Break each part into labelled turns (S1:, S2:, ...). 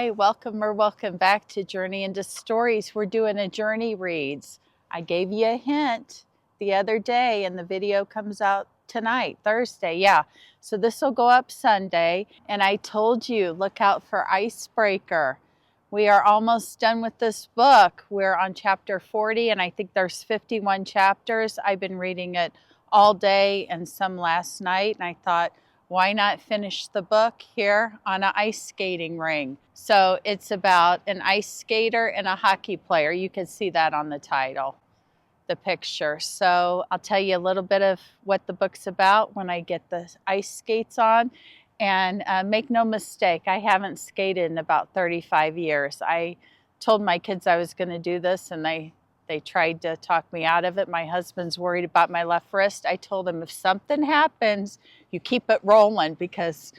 S1: Hi, welcome back to Journey into Stories. We're doing a journey reads. I gave you a hint the other day and the video comes out tonight, Thursday. Yeah, so this will go up Sunday. And I told you, look out for Icebreaker. We are almost done with this book. We're on chapter 40 and I think there's 51 chapters. I've been reading it all day and some last night, and I thought, why not finish the book here on an ice skating ring? So it's about an ice skater and a hockey player. You can see that on the title, the picture. So I'll tell you a little bit of what the book's about when I get the ice skates on. And make no mistake, I haven't skated in about 35 years. I told my kids I was going to do this, and they tried to talk me out of it. My husband's worried about my left wrist. I told him if something happens, you keep it rolling because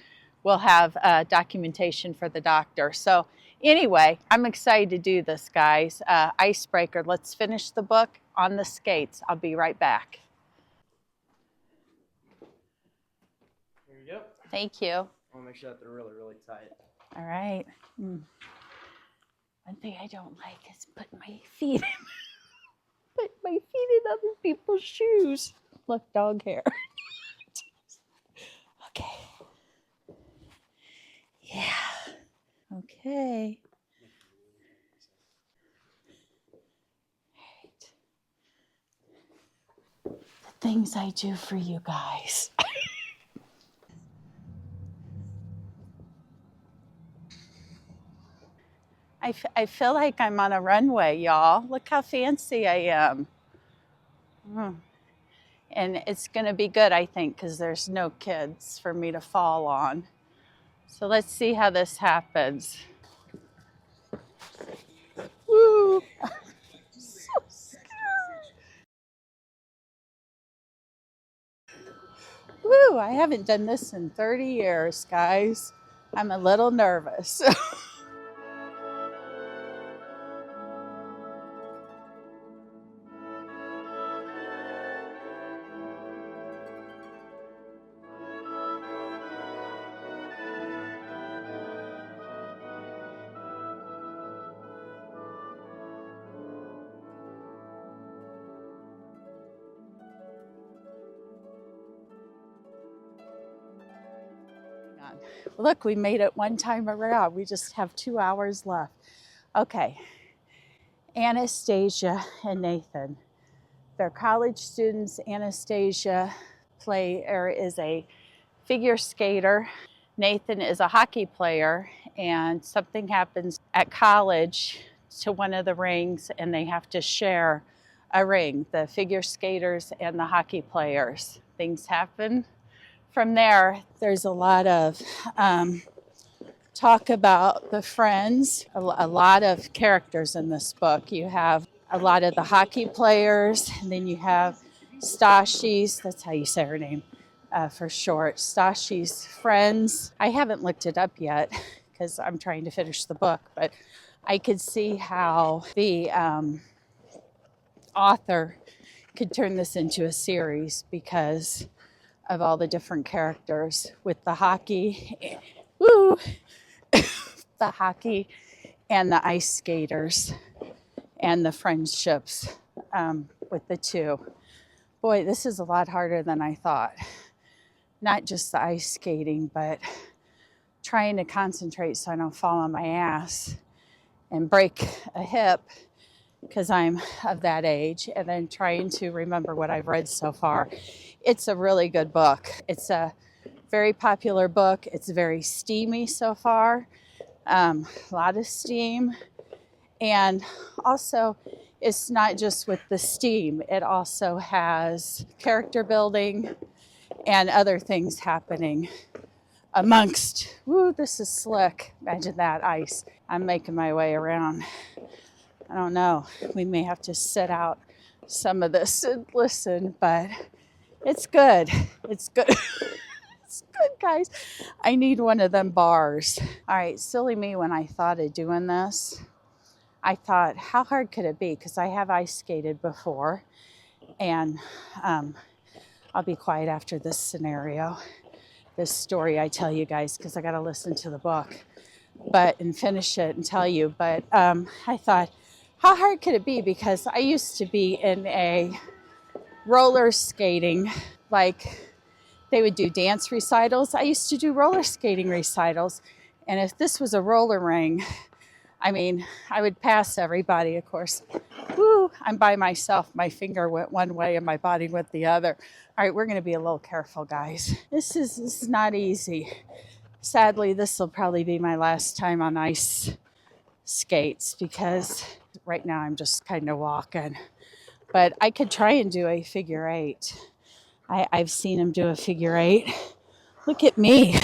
S1: we'll have documentation for the doctor. So anyway, I'm excited to do this, guys. Icebreaker. Let's finish the book on the skates. I'll be right back.
S2: Here you go.
S1: Thank you.
S2: I want to make sure that they're really, really tight.
S1: All right. One thing I don't like is putting my feet in other people's shoes. Look, dog hair. Okay. Yeah. Okay. Right. The things I do for you guys. I feel like I'm on a runway, y'all. Look how fancy I am. And it's going to be good, I think, because there's no kids for me to fall on. So let's see how this happens. Woo! I'm so scared. Woo! I haven't done this in 30 years, guys. I'm a little nervous. Look, we made it one time around. We just have 2 hours left. Okay. Anastasia and Nathan. They're college students. Anastasia is a figure skater. Nathan is a hockey player, and something happens at college to one of the rings, and they have to share a ring, the figure skaters and the hockey players. Things happen. From there, there's a lot of talk about the friends, a lot of characters in this book. You have a lot of the hockey players, and then you have Stashi's, that's how you say her name for short, Stashi's friends. I haven't looked it up yet because I'm trying to finish the book, but I could see how the author could turn this into a series because of all the different characters with the hockey, the hockey and the ice skaters and the friendships with the two. Boy, this is a lot harder than I thought. Not just the ice skating, but trying to concentrate so I don't fall on my ass and break a hip because I'm of that age, and then trying to remember what I've read so far. It's a really good book. It's a very popular book. It's very steamy so far. A lot of steam. And also, it's not just with the steam. It also has character building and other things happening amongst. Woo, this is slick. Imagine that ice. I'm making my way around. I don't know. We may have to sit out some of this and listen, but it's good. It's good. It's good, guys. I need one of them bars. All right, silly me when I thought of doing this. I thought, how hard could it be? Because I have ice skated before. And I'll be quiet after this scenario, this story I tell you guys, because I got to listen to the book. and finish it and tell you. But I thought, how hard could it be? Because I used to be in a roller skating, like they would do dance recitals. I used to do roller skating recitals. And if this was a roller ring, I mean, I would pass everybody, of course. Woo, I'm by myself. My finger went one way and my body went the other. All right, we're going to be a little careful, guys. This is not easy. Sadly, this will probably be my last time on ice skates because right now I'm just kind of walking. But I could try and do a figure eight. I've seen him do a figure eight. Look at me.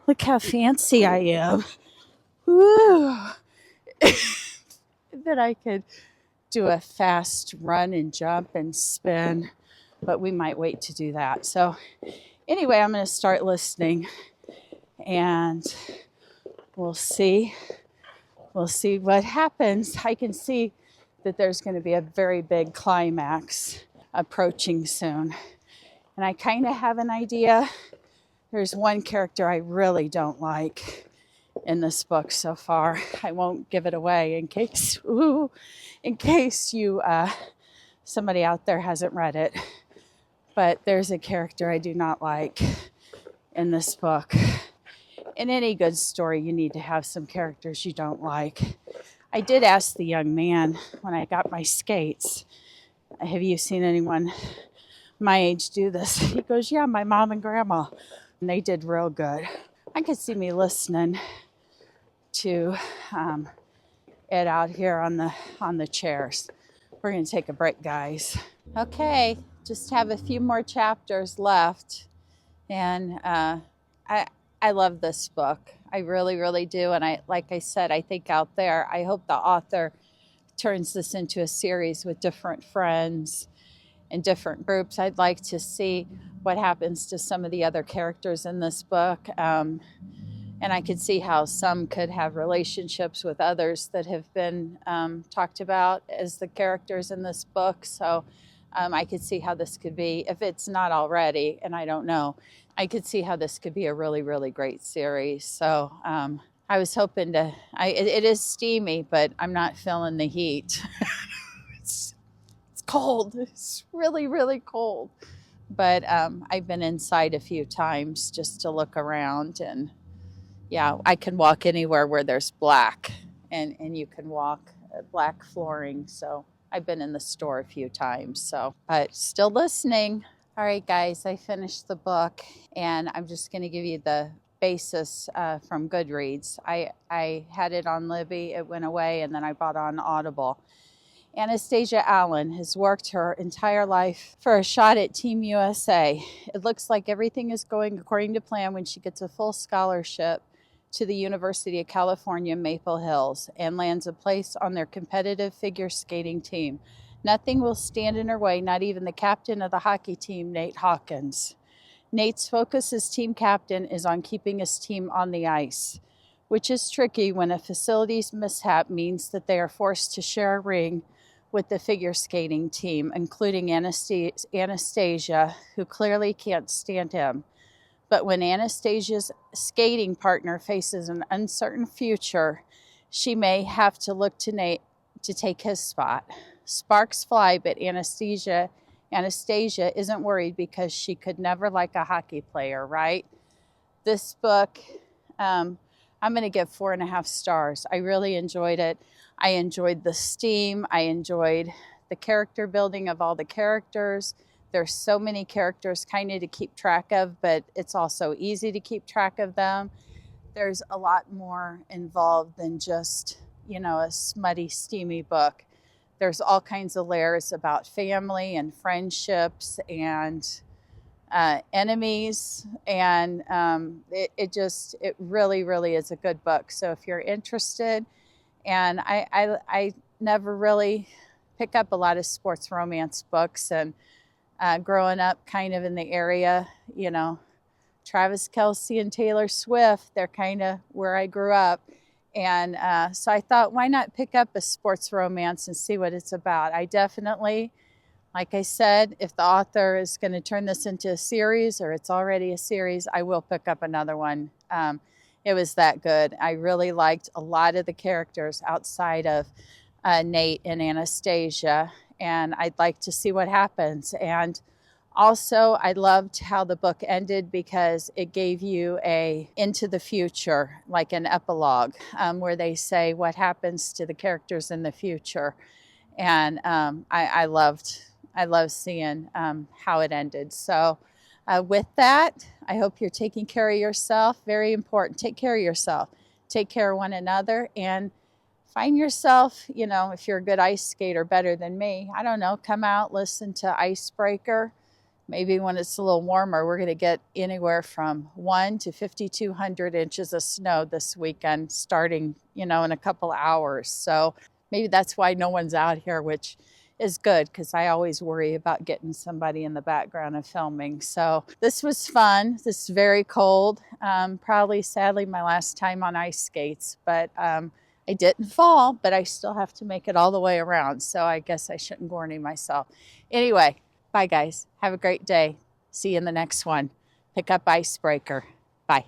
S1: Look how fancy I am. Woo. That I could do a fast run and jump and spin, but we might wait to do that. So anyway, I'm going to start listening and we'll see what happens. I can see that there's going to be a very big climax approaching soon. And I kind of have an idea. There's one character I really don't like in this book so far. I won't give it away in case you somebody out there hasn't read it. But there's a character I do not like in this book. In any good story, you need to have some characters you don't like. I did ask the young man when I got my skates, have you seen anyone my age do this? He goes, yeah, my mom and grandma. And they did real good. I could see me listening to it out here on the chairs. We're going to take a break, guys. Okay, just have a few more chapters left. And I love this book. I really, really do. And like I said, I think out there, I hope the author turns this into a series with different friends and different groups. I'd like to see what happens to some of the other characters in this book. And I could see how some could have relationships with others that have been talked about as the characters in this book. So I could see how this could be, if it's not already, and I don't know, I could see how this could be a really, really great series. So I was hoping it is steamy, but I'm not feeling the heat. It's cold. It's really, really cold. But I've been inside a few times just to look around, and yeah, I can walk anywhere where there's black, and you can walk black flooring. So I've been in the store a few times. So, but still listening. All right, guys, I finished the book, and I'm just going to give you the basis from Goodreads. I had it on Libby, it went away, and then I bought on Audible. Anastasia Allen has worked her entire life for a shot at Team USA. It looks like everything is going according to plan when she gets a full scholarship to the University of California, Maple Hills, and lands a place on their competitive figure skating team. Nothing will stand in her way, not even the captain of the hockey team, Nate Hawkins. Nate's focus as team captain is on keeping his team on the ice, which is tricky when a facilities mishap means that they are forced to share a ring with the figure skating team, including Anastasia, who clearly can't stand him. But when Anastasia's skating partner faces an uncertain future, she may have to look to Nate to take his spot. Sparks fly, but Anastasia isn't worried because she could never like a hockey player, right? This book, I'm going to give 4.5 stars. I really enjoyed it. I enjoyed the steam. I enjoyed the character building of all the characters. There's so many characters kind of to keep track of, but it's also easy to keep track of them. There's a lot more involved than just, a smutty, steamy book. There's all kinds of layers about family and friendships and enemies, and it really, really is a good book. So if you're interested, and I never really pick up a lot of sports romance books, and growing up kind of in the area, Travis Kelce and Taylor Swift, they're kind of where I grew up. And so I thought, why not pick up a sports romance and see what it's about? I definitely, like I said, if the author is going to turn this into a series, or it's already a series, I will pick up another one. It was that good. I really liked a lot of the characters outside of Nate and Anastasia, and I'd like to see what happens. And also, I loved how the book ended because it gave you a into the future, like an epilogue, where they say what happens to the characters in the future. And I loved seeing how it ended. So with that, I hope you're taking care of yourself. Very important. Take care of yourself. Take care of one another, and find yourself, you know, if you're a good ice skater, better than me, I don't know, come out, listen to Icebreaker. Maybe when it's a little warmer, we're going to get anywhere from 1 to 5,200 inches of snow this weekend, starting, you know, in a couple hours. So maybe that's why no one's out here, which is good because I always worry about getting somebody in the background of filming. So this was fun. This is very cold. Probably, sadly, my last time on ice skates, but I didn't fall, but I still have to make it all the way around. So I guess I shouldn't gorny myself. Anyway, bye guys. Have a great day. See you in the next one. Pick up Icebreaker. Bye.